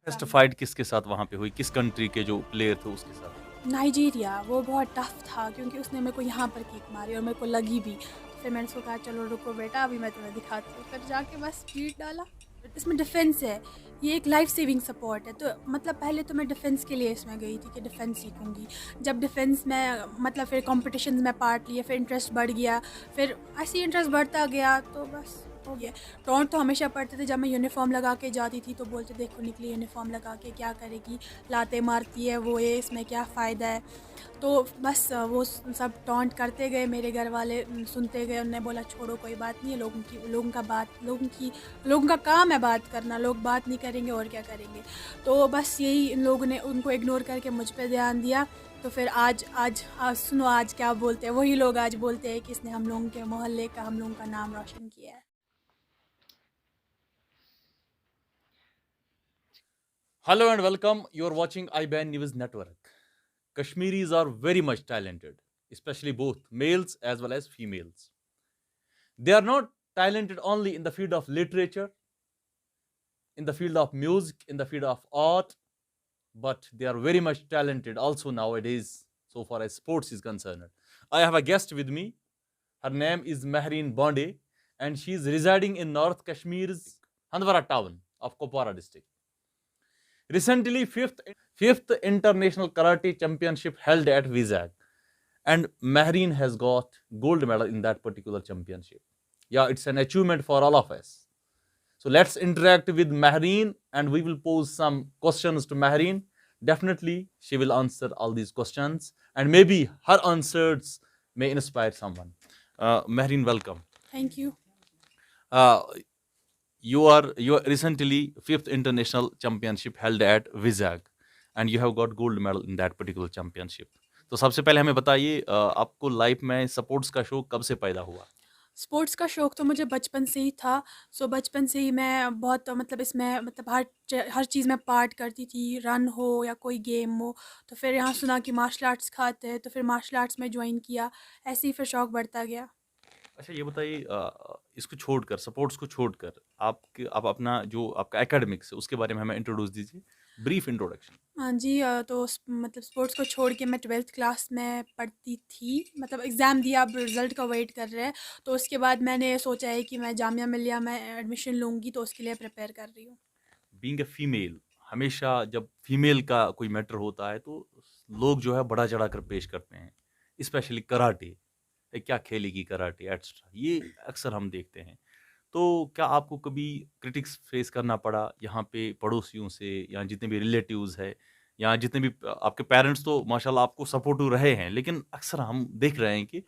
Test fight किसके साथ वहाँ पे हुई? किस कंट्री के जो प्लेयर थे उसके साथ? नाइजीरिया, वो बहुत टफ़ था क्योंकि उसने मेरे को यहाँ पर किक मारी और मेरे को लगी भी। तो फिर मैंने उसको कहा चलो रुको बेटा अभी मैं तुम्हें दिखाती हूँ। फिर जाके बस पीट डाला। इसमें डिफेंस है, ये एक लाइफ सेविंग सपोर्ट है। तो मतलब पहले तो मैं डिफेंस के लिए इसमें गई थी कि डिफेंस सीखूँगी। जब डिफेंस में मतलब फिर कॉम्पिटिशन्स में पार्ट लिया, फिर इंटरेस्ट बढ़ गया। फिर ऐसे ही इंटरेस्ट बढ़ता गया तो बस हो गया। टॉन्ट तो हमेशा पड़ते थे जब मैं यूनिफ़ॉर्म लगा के जाती थी तो बोलते देखो निकली यूनिफ़ॉर्म लगा के क्या करेगी, लातें मारती है वो ये इसमें क्या फ़ायदा है। तो बस वो सब टॉन्ट करते गए मेरे घर वाले सुनते गए। उन्होंने बोला छोड़ो कोई बात नहीं है, लोगों का काम है बात करना, लोग बात नहीं करेंगे और क्या करेंगे। तो बस यही इन लोगों ने उनको इग्नोर करके मुझ पे ध्यान दिया। तो फिर आज सुनो आज क्या बोलते हैं, वही लोग आज बोलते हैं कि इसने हम लोगों के मोहल्ले का हम लोगों का नाम रोशन किया है। Hello and welcome. You're watching IBAN News Network. Kashmiris are very much talented, especially both males as well as females. They are not talented only in the field of literature, in the field of music, in the field of art, but they are very much talented also nowadays, so far as sports is concerned. I have a guest with me. Her name is Mehreen Bonde, and she is residing in North Kashmir's Handwara town of Kupwara district. Recently, fifth International Karate Championship held at Vizag, and Mehreen has got gold medal in that particular championship. Yeah, it's an achievement for all of us. So let's interact with Mehreen, and we will pose some questions to Mehreen. Definitely, she will answer all these questions, and maybe her answers may inspire someone. Mehreen, welcome. Thank you. Uh, you are recently fifth international championship held at Vizag, and you have got gold medal in that particular championship. तो सबसे पहले हमें बताइए आपको life में sports का शौक कब से पैदा हुआ? स्पोर्ट्स का शौक तो मुझे बचपन से ही था। सो बचपन से ही मैं बहुत मतलब इसमें मतलब हर चीज़ में पार्ट करती थी, रन हो या कोई गेम हो। तो फिर यहाँ सुना कि मार्शल आर्ट्स सिखाते हैं तो फिर मार्शल आर्ट्स में जॉइन किया। ऐसे ही फिर शौक बढ़ता गया। अच्छा ये बताइए इसको छोड़कर स्पोर्ट्स को छोड़कर आप अपना जो आपका एकेडमिक्स है उसके बारे में हमें इंट्रोड्यूस दीजिए, ब्रीफ इंट्रोडक्शन। हाँ जी, तो मतलब स्पोर्ट्स को छोड़ के मैं 12th क्लास में पढ़ती थी। मतलब एग्ज़ाम दिया, अब रिज़ल्ट का वेट कर रहे हैं। तो उसके बाद मैंने सोचा है कि मैं जामिया मिलिया में एडमिशन लूँगी, तो उसके लिए प्रिपेयर कर रही हूँ। बीइंग अ फीमेल, हमेशा जब फीमेल का कोई मैटर होता है तो लोग जो है बढ़ा चढ़ा कर पेश करते हैं, स्पेशली कराटे। क्या खेलेगी कराटे एटसेट्रा, ये अक्सर हम देखते हैं। तो क्या आपको कभी क्रिटिक्स फेस करना पड़ा यहाँ पे पड़ोसियों से, या जितने भी रिलेटिव्स है, या जितने भी आपके पेरेंट्स तो माशाल्लाह आपको सपोर्टिव रहे हैं, लेकिन अक्सर हम देख रहे हैं कि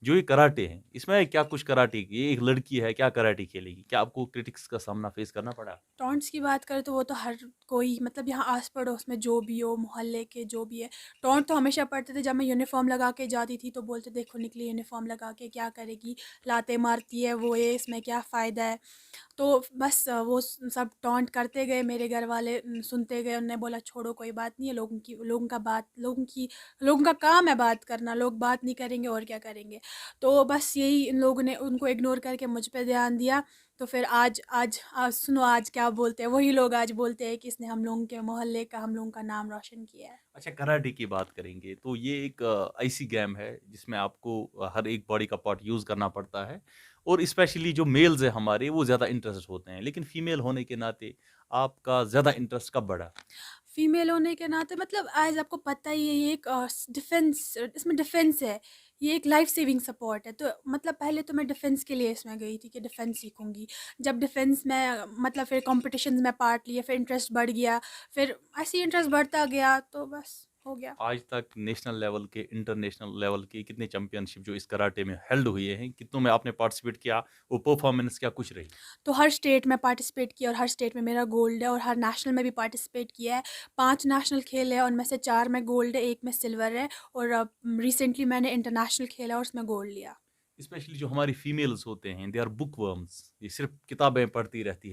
जो ये कराटे हैं इसमें क्या कुछ कराटे की, ये एक लड़की है क्या कराटे खेलेगी, क्या आपको क्रिटिक्स का सामना फेस करना पड़ा? टॉन्ट्स की बात करें तो वो तो हर कोई मतलब यहाँ आस-पड़ोस में जो भी हो, मोहल्ले के जो भी है, टॉन्ट तो हमेशा पड़ते थे। जब मैं यूनिफ़ॉर्म लगा के जाती थी तो बोलते देखो निकली यूनिफ़ॉर्म लगा के क्या करेगी, लातें मारती है वो ये इसमें क्या फ़ायदा है। तो बस वो सब टॉन्ट करते गए मेरे घर वाले सुनते गए। उन्होंने बोला छोड़ो कोई बात नहीं है, लोगों का काम है बात करना, लोग बात नहीं करेंगे और क्या करेंगे। तो बस यही इन लोगों ने उनको इग्नोर करके मुझ पे ध्यान दिया। तो फिर आज सुनो आज क्या बोलते हैं, वही लोग आज बोलते हैं कि इसने हम लोगों के मोहल्ले का हम लोगों का नाम रोशन किया है। अच्छा, कराटे की बात करेंगे तो ये एक ऐसी गेम है जिसमें आपको हर एक बॉडी का पार्ट यूज़ करना पड़ता है, और स्पेशली जो मेल्स हैं हमारे वो ज़्यादा इंटरेस्ट होते हैं, लेकिन फीमेल होने के नाते आपका ज़्यादा इंटरेस्ट कब बढ़ा? फीमेल होने के नाते मतलब एज़ आपको पता ही है ये एक डिफेंस इसमें डिफेंस है। ये एक लाइफ सेविंग सपोर्ट है। तो मतलब पहले तो मैं डिफेंस के लिए इसमें गई थी कि डिफेंस सीखूँगी। जब डिफेंस में मतलब फिर कॉम्पिटिशन्स में पार्ट लिया, फिर इंटरेस्ट बढ़ गया। फिर ऐसे ही इंटरेस्ट बढ़ता गया तो बस हो गया। आज तक नेशनल लेवल के, इंटरनेशनल लेवल के कितने चैंपियनशिप जो इस कराटे में हेल्ड हुए हैं, कितनों में आपने पार्टिसिपेट किया? वो परफॉर्मेंस क्या कुछ रही? तो हर स्टेट में पार्टिसिपेट किया और हर स्टेट में मेरा गोल्ड है और हर नेशनल में भी पार्टिसिपेट किया है। 5 नेशनल खेले हैं, उनमें से 4 में गोल्ड है, 1 में सिल्वर है और रिसेंटली मैंने इंटरनेशनल खेला और उसमें गोल्ड लिया। स्पेशली जो हमारी फीमेल्स होते हैं, दे आर बुकवर्म्स, ये सिर्फ किताबें पढ़ती रहती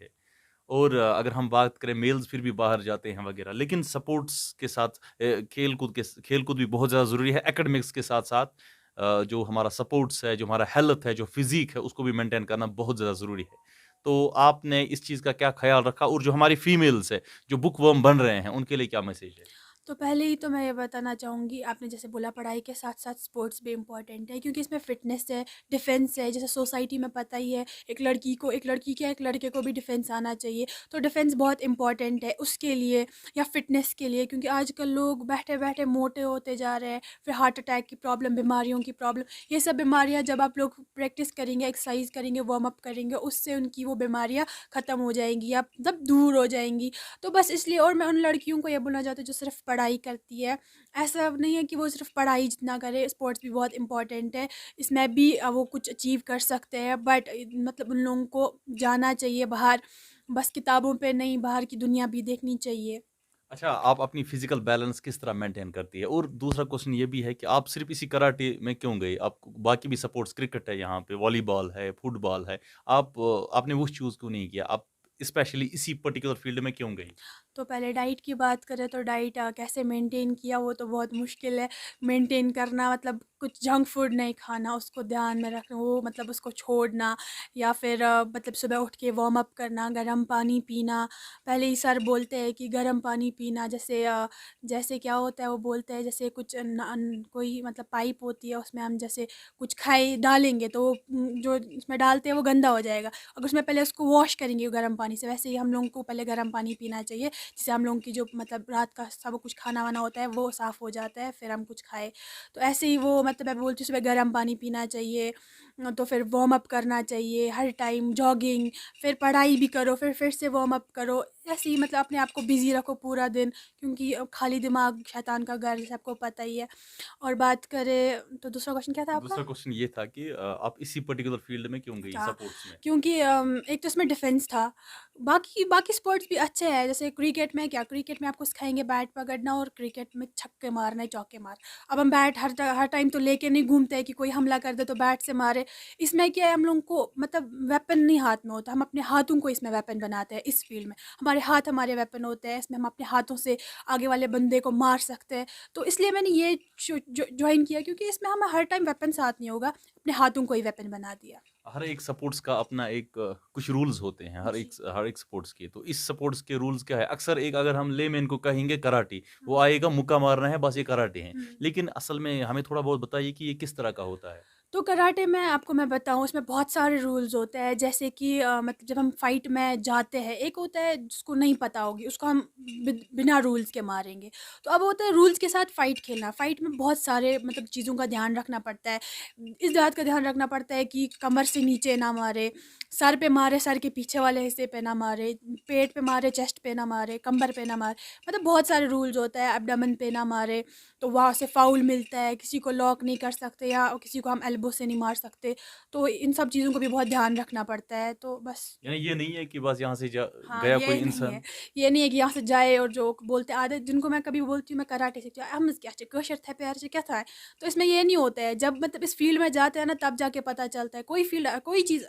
है। और अगर हम बात करें मेल्स फिर भी बाहर जाते हैं वगैरह, लेकिन सपोर्ट्स के साथ खेल कूद भी बहुत ज़्यादा ज़रूरी है। एकेडमिक्स के साथ साथ जो हमारा सपोर्ट्स है, जो हमारा हेल्थ है, जो फिजिक है, उसको भी मेंटेन करना बहुत ज़्यादा ज़रूरी है। तो आपने इस चीज़ का क्या ख़्याल रखा? और जो हमारी फीमेल्स है, जो बुकवर्म बन रहे हैं, उनके लिए क्या मैसेज है? तो पहले ही तो मैं ये बताना चाहूँगी, आपने जैसे बोला पढ़ाई के साथ-साथ स्पोर्ट्स भी इम्पोर्टेंट है, क्योंकि इसमें फ़िटनेस है, डिफेंस है। जैसे सोसाइटी में पता ही है, एक लड़की को, एक लड़की क्या एक लड़के को भी डिफेंस आना चाहिए। तो डिफेंस बहुत इम्पोर्टेंट है उसके लिए या फ़िटनेस के लिए, क्योंकि आजकल लोग बैठे-बैठे मोटे होते जा रहे हैं, फिर हार्ट अटैक की प्रॉब्लम, बीमारियों की प्रॉब्लम। ये सब बीमारियाँ जब आप लोग प्रैक्टिस करेंगे, एक्सरसाइज़ करेंगे, वार्म अप करेंगे, उससे उनकी वो बीमारियाँ ख़त्म हो जाएँगी या मतलब दूर हो जाएँगी। तो बस इसलिए, और मैं उन लड़कियों को ये बोलना चाहती हूँ जो सिर्फ़ पढ़ाई करती है, ऐसा नहीं है कि वो सिर्फ़ पढ़ाई जितना करे, स्पोर्ट्स भी बहुत इम्पोर्टेंट है। इसमें भी वो कुछ अचीव कर सकते हैं, बट मतलब उन लोगों को जाना चाहिए बाहर, बस किताबों पे नहीं, बाहर की दुनिया भी देखनी चाहिए। अच्छा, आप अपनी फ़िज़िकल बैलेंस किस तरह मेंटेन करती है? और दूसरा क्वेश्चन ये भी है कि आप सिर्फ़ इसी कराटे में क्यों गई? आपको बाकी भी स्पोर्ट्स क्रिकेट है यहाँ पे, वॉलीबॉल है, फुटबॉल है। आपने वो चूज़ क्यों नहीं किया? आप स्पेशली इसी पर्टिकुलर फ़ील्ड में क्यों गई? तो पहले डाइट की बात करें तो डाइट कैसे मेंटेन किया, वो तो बहुत मुश्किल है मेंटेन करना। मतलब कुछ जंक फूड नहीं खाना, उसको ध्यान में रखना, वो मतलब उसको छोड़ना, या फिर मतलब सुबह उठ के वार्म अप करना, गर्म पानी पीना। पहले ही सर बोलते हैं कि गर्म पानी पीना, जैसे जैसे क्या होता है वो बोलते हैं, जैसे कुछ कोई मतलब पाइप होती है, उसमें हम जैसे कुछ खाए डालेंगे तो वो, जो उसमें डालते हैं वो गंदा हो जाएगा। अगर उसमें पहले उसको वॉश करेंगे गर्म पानी से, वैसे ही हम लोगों को पहले गर्म पानी पीना चाहिए, जिससे हम लोगों की जो मतलब रात का सब कुछ खाना-वाना होता है वो साफ़ हो जाता है, फिर हम कुछ खाएँ। तो ऐसे ही वो मतलब मैं बोलती हूँ सुबह गर्म पानी पीना चाहिए। तो फिर वार्म अप करना चाहिए हर टाइम, जॉगिंग, फिर पढ़ाई भी करो, फिर से वार्म अप करो। ऐसे ही मतलब अपने आप को बिज़ी रखो पूरा दिन, क्योंकि खाली दिमाग शैतान का घर, जैसे आपको पता ही है। और बात करें तो दूसरा क्वेश्चन क्या था आपका? दूसरा क्वेश्चन ये था कि आप इसी पर्टिकुलर फ़ील्ड में क्यों गई अच्छा, स्पोर्ट्स में? क्योंकि एक तो इसमें डिफेंस था, बाकी बाकी स्पोर्ट्स भी अच्छे हैं, जैसे क्रिकेट में क्या, क्रिकेट में आपको सिखाएँगे बैट पकड़ना और क्रिकेट में छक्के मारने, चौके मार। अब हम बैट हर टाइम तो लेके नहीं घूमते हैं कि कोई हमला कर दे तो बैट से मारे। इसमें क्या है, हम लोगों को मतलब वेपन नहीं हाथ में होता, हम अपने हाथों को इसमें वेपन बनाते हैं इस फ़ील्ड में। हमारे हाथ हमारे वेपन होते हैं, इसमें हम अपने हाथों से आगे वाले बंदे को मार सकते हैं। तो इसलिए मैंने ये जॉइन किया, क्योंकि इसमें हमें हर टाइम वेपन साथ नहीं होगा, अपने हाथों को ही वेपन बना दिया। हर एक स्पोर्ट्स का अपना एक कुछ रूल्स होते हैं, जी। हर एक स्पोर्ट्स के। तो इस स्पोर्ट्स के रूल्स क्या है? अक्सर एक अगर हम लेमैन को कहेंगे कराटे, वो हुँ, आएगा मुक्का मारना है, बस ये कराटे हैं। हुँ। लेकिन असल में हमें थोड़ा बहुत बताइए कि ये किस तरह का होता है? तो कराटे में आपको मैं बताऊँ, उसमें बहुत सारे रूल्स होते हैं, जैसे कि मतलब जब हम फाइट में जाते हैं, एक होता है जिसको नहीं पता होगी, उसको हम बिना रूल्स के मारेंगे। तो अब होता है रूल्स के साथ फाइट खेलना। फाइट में बहुत सारे मतलब चीज़ों का ध्यान रखना पड़ता है। इस बात का ध्यान रखना पड़ता है कि कमर से नीचे ना मारे, सर पे मारे, सर के पीछे वाले हिस्से पे ना मारे, पेट पे मारे, चेस्ट पे ना मारे, कमर पे ना मारे। मतलब बहुत सारे रूल्स होते हैं, एब्डोमेन पे ना मारे, तो वहाँ से फ़ाउल मिलता है, किसी को लॉक नहीं कर सकते या किसी को हम एल्बो से नहीं मार सकते। तो इन सब चीज़ों को भी बहुत ध्यान रखना पड़ता है, तो बस। यानी ये नहीं है कि बस यहाँ से जा हाँ, गया ये कोई नहीं है। इंसान। ये नहीं है कि यहाँ से जाए और जो बोलते आधे जिनको मैं कभी बोलती हूँ मैं कराटे सीखती हूँ, हम क्या कशर थे प्यार से क्या था? तो इसमें ये नहीं होता है, जब मतलब इस फ़ील्ड में जाते हैं ना तब जाके पता चलता है। कोई फ़ील्ड कोई चीज़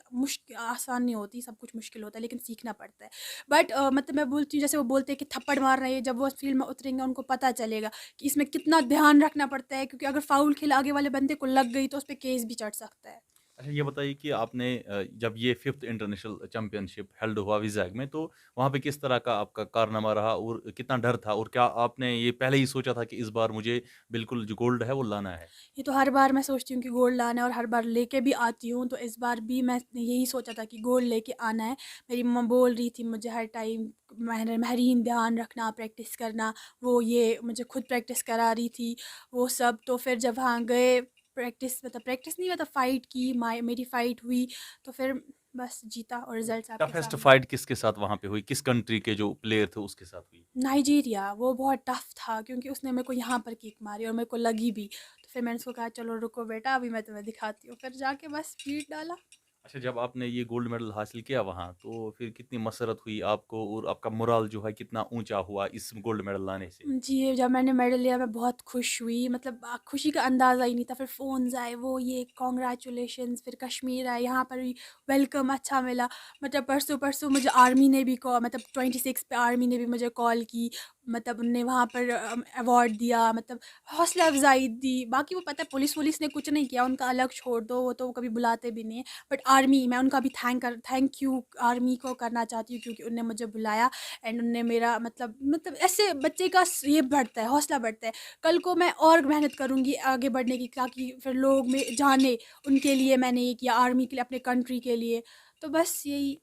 आसान नहीं होती, सब कुछ मुश्किल होता है, लेकिन सीखना पड़ता है। बट मतलब मैं बोलती हूँ, जैसे वो बोलते हैं कि थप्पड़ मार रहे हैं, जब वो फ़ील्ड में उतरेंगे उनको पता चलेगा कि इसमें कितना ध्यान रखना पड़ता है, क्योंकि अगर फ़ाउल खेल आगे वाले बंदे को लग गई तो उस पे केस भी चढ़ सकता है। अच्छा ये बताइए कि आपने जब ये 5th इंटरनेशनल चैंपियनशिप हेल्ड हुआ विज़ाग में, तो वहाँ पे किस तरह का आपका कारनामा रहा और कितना डर था? और क्या आपने ये पहले ही सोचा था कि इस बार मुझे बिल्कुल जो गोल्ड है वो लाना है? ये तो हर बार मैं सोचती हूँ कि गोल्ड लाना है और हर बार लेके भी आती हूँ, तो इस बार भी मैं यही सोचा था कि गोल्ड लेके आना है। मेरी मम्मा बोल रही थी मुझे हर टाइम महरीन ध्यान रखना, प्रैक्टिस करना, वो ये मुझे खुद प्रैक्टिस करा रही थी, वो सब। तो फिर जब वहाँ गए, प्रैक्टिस नहीं मतलब फ़ाइट की, मेरी फ़ाइट हुई, तो फिर बस जीता और रिज़ल्ट्स आपके टफेस्ट सामने। फाइट किसके साथ वहाँ पे हुई? किस कंट्री के जो प्लेयर थे उसके साथ हुई? नाइजीरिया, वो बहुत टफ़ था, क्योंकि उसने मेरे को यहाँ पर किक मारी और मेरे को लगी भी। तो फिर मैंने उसको कहा चलो रुको बेटा, अभी मैं तुम्हें दिखाती हूँ। फिर जाके बस पीट डाला। अच्छा जब आपने ये गोल्ड मेडल हासिल किया वहाँ, तो फिर कितनी मसरत हुई आपको और आपका मोराल जो है कितना ऊँचा हुआ इस गोल्ड मेडल लाने से? जी, जब मैंने मेडल लिया मैं बहुत खुश हुई, मतलब खुशी का अंदाज़ा ही नहीं था। फिर फ़ोन्स आए, वो ये कांग्रेचुलेशंस, फिर कश्मीर आए, यहाँ पर भी वेलकम अच्छा मिला। मतलब परसों-परसों मुझे आर्मी ने भी मतलब 26 पे आर्मी ने भी मुझे कॉल की। मतलब उनने वहाँ पर अवार्ड दिया, मतलब हौसला अफ़ज़ाई दी। बाकी वो पता है पुलिस वुलिस ने कुछ नहीं किया, उनका अलग छोड़ दो, वो तो कभी बुलाते भी नहीं हैं। बट आर्मी, मैं उनका भी थैंक यू आर्मी को करना चाहती हूँ, क्योंकि उनने मुझे बुलाया एंड उनने मेरा मतलब ऐसे बच्चे का ये बढ़ता है, हौसला बढ़ता है। कल को मैं और मेहनत करूँगी आगे बढ़ने की, ताकि फिर लोग में जाने, उनके लिए मैंने ये किया, आर्मी के लिए, अपने कंट्री के लिए। तो बस यही।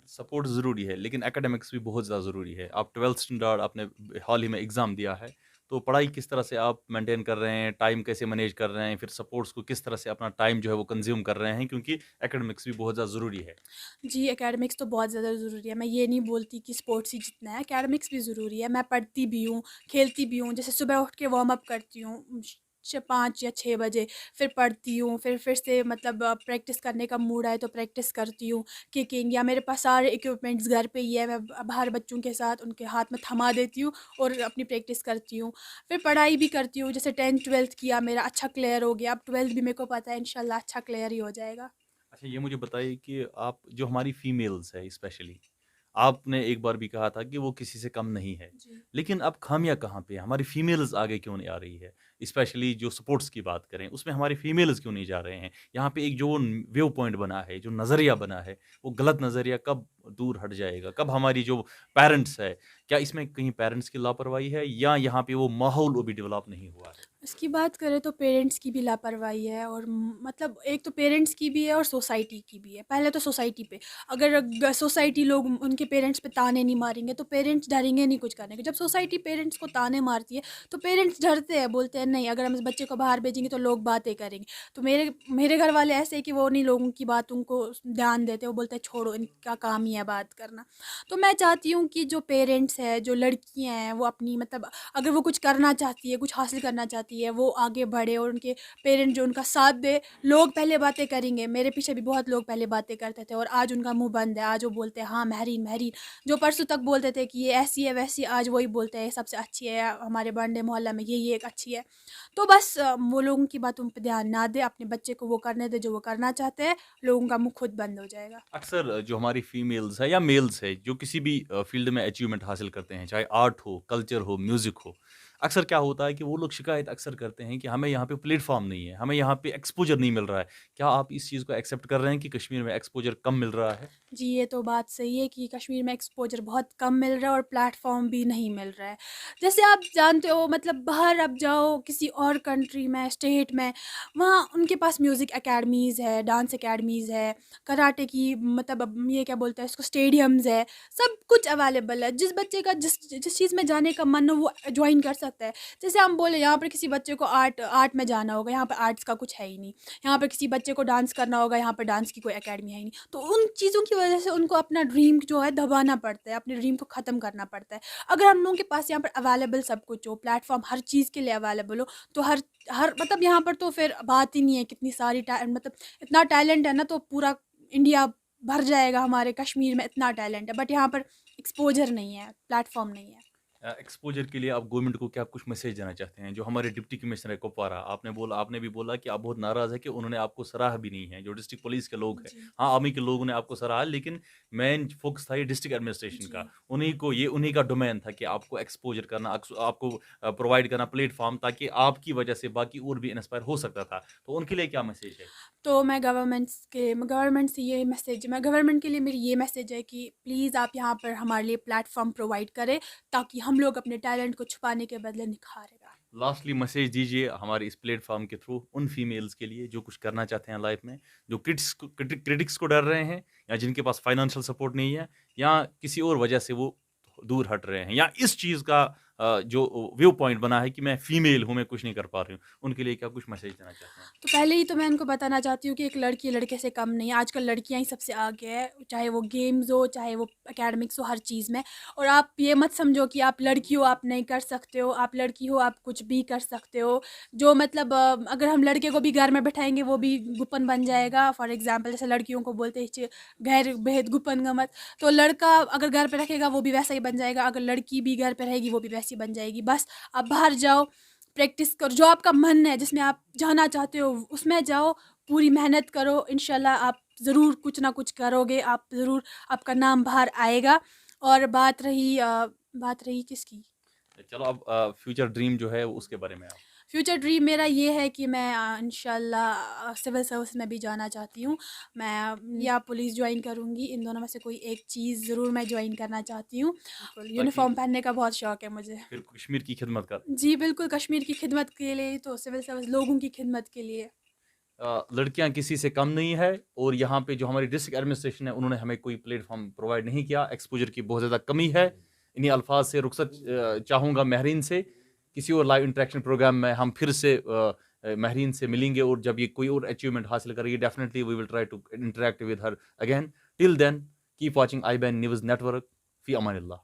सपोर्ट ज़रूरी है, लेकिन एकेडमिक्स भी बहुत ज़्यादा ज़रूरी है। आप 12th स्टैंडर्ड आपने हाल ही में एग्ज़ाम दिया है, तो पढ़ाई किस तरह से आप मेंटेन कर रहे हैं? टाइम कैसे मैनेज कर रहे हैं? फिर सपोर्ट्स को किस तरह से अपना टाइम जो है वो कंज़्यूम कर रहे हैं? क्योंकि एकेडमिक्स भी बहुत ज़्यादा ज़रूरी है। जी, एकेडमिक्स तो बहुत ज़्यादा ज़रूरी है। मैं ये नहीं बोलती कि स्पोर्ट्स ही जितना है, एकेडमिक्स भी ज़रूरी है। मैं पढ़ती भी हूँ, खेलती भी हूँ। जैसे सुबह उठ के वार्म अप करती हूँ 5 या 6 बजे, फिर पढ़ती हूँ, फिर से मतलब प्रैक्टिस करने का मूड आए तो प्रैक्टिस करती हूँ, किकिंग, या मेरे पास सारे इक्विपमेंट्स घर पे ही है। मैं बाहर बच्चों के साथ उनके हाथ में थमा देती हूँ और अपनी प्रैक्टिस करती हूँ। फिर पढ़ाई भी करती हूँ, जैसे 10th-12th किया, मेरा अच्छा क्लियर हो गया। अब 12th भी मेरे को पता है इंशाल्लाह अच्छा क्लियर ही हो जाएगा। अच्छा, ये मुझे बताइए कि आप जो हमारी फीमेल्स है स्पेशली, आपने एक बार भी कहा था कि वो किसी से कम नहीं है। जी। लेकिन अब खामियाँ कहाँ पे है? हमारी फीमेल्स आगे क्यों नहीं आ रही है? स्पेशली जो स्पोर्ट्स की बात करें, उसमें हमारी फीमेल्स क्यों नहीं जा रहे हैं? यहाँ पे एक जो व्यू पॉइंट बना है, जो नज़रिया बना है, वो गलत नज़रिया कब दूर हट जाएगा? कब हमारी जो पेरेंट्स है, क्या इसमें कहीं पेरेंट्स की लापरवाही है या यहाँ पे वो माहौल अभी डेवलप नहीं हुआ है? इसकी बात करें तो पेरेंट्स की भी लापरवाही है, और मतलब एक तो पेरेंट्स की भी है और सोसाइटी की भी है। पहले तो सोसाइटी पे, अगर सोसाइटी लोग उनके पेरेंट्स पे ताने नहीं मारेंगे तो पेरेंट्स डरेंगे नहीं कुछ करने के। जब सोसाइटी पेरेंट्स को ताने मारती है तो पेरेंट्स डरते हैं, बोलते हैं नहीं, अगर हम इस बच्चे को बाहर भेजेंगे तो लोग बातें करेंगे। तो मेरे मेरे घर वाले ऐसे हैं कि वो नहीं लोगों की बातों को ध्यान देते, वो बोलते हैं छोड़ो, इनका काम ही है बात करना। तो मैं चाहती हूँ कि जो पेरेंट्स हैं, जो लड़कियाँ हैं, वो अपनी मतलब अगर वो कुछ करना चाहती है, कुछ हासिल करना चाहती है, वो आगे बढ़े और उनके पेरेंट जो उनका साथ दे। लोग पहले बातें करेंगे, मेरे पीछे भी बहुत लोग पहले बातें करते थे और आज उनका मुँह बंद है। आज वो बोलते हैं हाँ, महरीन, महरीन। जो परसों तक बोलते थे कि ये ऐसी है, वैसी है, आज वही बोलते हैं ये सबसे अच्छी है, हमारे बंडे मोहल्ला में ये एक अच्छी है। तो बस वो लोगों की बातों पे ध्यान ना दें, अपने बच्चे को वो करने दें जो वो करना चाहते हैं, लोगों का मुँह खुद बंद हो जाएगा। अक्सर जो हमारी फीमेल्स है या मेल्स है जो किसी भी फील्ड में अचीवमेंट हासिल करते हैं, चाहे आर्ट हो, कल्चर हो, म्यूजिक हो, अक्सर क्या होता है कि वो लोग शिकायत अक्सर करते हैं कि हमें यहाँ पे प्लेटफॉर्म नहीं है, हमें यहाँ पे एक्सपोजर नहीं मिल रहा है। क्या आप इस चीज़ को एक्सेप्ट कर रहे हैं कि कश्मीर में एक्सपोजर कम मिल रहा है? जी, ये तो बात सही है कि कश्मीर में एक्सपोज़र बहुत कम मिल रहा है और प्लेटफ़ॉर्म भी नहीं मिल रहा है। जैसे आप जानते हो, मतलब बाहर आप जाओ किसी और कंट्री में, स्टेट में, वहाँ उनके पास म्यूज़िक अकेडमीज़ है, डांस अकेडमीज़ है, कराटे की मतलब अब ये क्या बोलते हैं इसको, स्टेडियम्स है, सब कुछ अवेलेबल है। जिस बच्चे का जिस जिस चीज़ में जाने का मन हो वो जॉइन कर सकता है। जैसे हम बोले यहाँ पर किसी बच्चे को आर्ट आर्ट में जाना होगा, यहाँ पे आर्ट्स का कुछ है ही नहीं। यहाँ पे किसी बच्चे को डांस करना होगा, यहाँ पे डांस की कोई एकेडमी है ही नहीं। तो उन चीज़ों की वजह से उनको अपना ड्रीम जो है दबाना पड़ता है, अपने ड्रीम को ख़त्म करना पड़ता है। अगर हम लोगों के पास यहाँ पर अवेलेबल सब कुछ हो, प्लेटफ़ॉर्म हर चीज़ के लिए अवेलेबल हो, तो हर हर मतलब यहाँ पर तो फिर बात ही नहीं है, कितनी सारी मतलब इतना टैलेंट है ना, तो पूरा इंडिया भर जाएगा, हमारे कश्मीर में इतना टैलेंट है, बट यहाँ पर एक्सपोज़र नहीं है, प्लेटफ़ॉर्म नहीं है। एक्सपोजर के लिए आप गवर्नमेंट को क्या कुछ मैसेज देना चाहते हैं? जो हमारे डिप्टी कमिश्नर है कुपवारा, आपने भी बोला कि आप बहुत नाराज़ हैं कि उन्होंने आपको सराहा भी नहीं है। जो डिस्ट्रिक्ट पुलिस के लोग हैं, जी, हाँ, आर्मी के लोगों ने आपको सराहा, लेकिन मेन फ़ोकस था ये डिस्ट्रिक्ट एडमिनिस्ट्रेशन जी। का। उन्हीं का डोमेन था कि आपको एक्सपोजर करना, आपको प्रोवाइड करना प्लेटफ़ॉर्म, ताकि आपकी वजह से बाकी और भी इंस्पायर हो सकता था। तो उनके लिए क्या मैसेज है? तो गवर्नमेंट से ये मैसेज, मैं गवर्नमेंट के लिए मेरी ये मैसेज है कि प्लीज़ आप यहाँ पर हमारे लिए प्लेटफ़ॉर्म प्रोवाइड करें, ताकि हम लोग अपने टैलेंट को छुपाने के बदले निखारें। लास्टली मैसेज दीजिए हमारे इस प्लेटफ़ॉर्म के थ्रू उन फीमेल्स के लिए जो कुछ करना चाहते हैं लाइफ़ में, जो क्रिटिक्स को डर रहे हैं, या जिनके पास फाइनेंशियल सपोर्ट नहीं है, या किसी और वजह से वो दूर हट रहे हैं, या इस चीज़ का जो व्यू पॉइंट बना है कि मैं फीमेल हूँ, मैं कुछ नहीं कर पा रही हूँ, उनके लिए क्या कुछ मैसेज देना चाहते हैं? तो पहले ही तो मैं इनको बताना चाहती हूँ कि एक लड़की लड़के से कम नहीं है। आजकल लड़कियाँ ही सबसे आगे है, चाहे वो गेम्स हो, चाहे वो एकेडमिक्स हो, हर चीज़ में। और आप ये मत समझो कि आप लड़की हो, आप नहीं कर सकते हो, आप लड़की हो, आप कुछ भी कर सकते हो। जो मतलब अगर हम लड़के को भी घर में बैठाएँगे, वो भी गुपन बन जाएगा। फॉर एग्ज़ाम्पल जैसे लड़कियों को बोलते हैं घर बेहद गुपन गमत, तो लड़का अगर घर पे रखेगा, वो भी वैसा ही बन जाएगा। अगर लड़की भी घर पे रहेगी, वो भी वैसी बन जाएगी। बस आप बाहर जाओ, प्रैक्टिस करो, जो आपका मन है, जिसमें आप जाना चाहते हो, उसमें जाओ, पूरी मेहनत करो, इंशाल्लाह आप ज़रूर कुछ ना कुछ करोगे, आप ज़रूर, आपका नाम बाहर आएगा। और बात रही किसकी? चलो अब फ्यूचर ड्रीम जो है उसके बारे में आप। फ्यूचर ड्रीम मेरा ये है कि मैं इंशाल्लाह सिविल सर्विस में भी जाना चाहती हूँ। मैं या पुलिस ज्वाइन करूँगी, इन दोनों में से कोई एक चीज़ ज़रूर मैं ज्वाइन करना चाहती हूँ। यूनिफ़ॉर्म पहनने का बहुत शौक़ है मुझे। फिर कश्मीर की खिदमत कर। जी बिल्कुल, कश्मीर की खिदमत के लिए तो सिविल सर्विस लोगों की खिदमत के लिए। लड़कियां किसी से कम नहीं है और यहाँ पे जो हमारी डिस्ट्रिक्ट एडमिनिस्ट्रेशन है उन्होंने हमें कोई प्लेटफॉर्म प्रोवाइड नहीं किया, एक्सपोजर की बहुत ज़्यादा कमी है। इन्हीं अल्फाज से रुखसत चाहूँगा महरीन से। किसी और लाइव इंटरेक्शन प्रोग्राम में हम फिर से महरीन से मिलेंगे और जब ये कोई और अचीवमेंट हासिल करेगी definitely we will try to interact with her again. Till then keep watching I ban news network. फी अमान अल्लाह।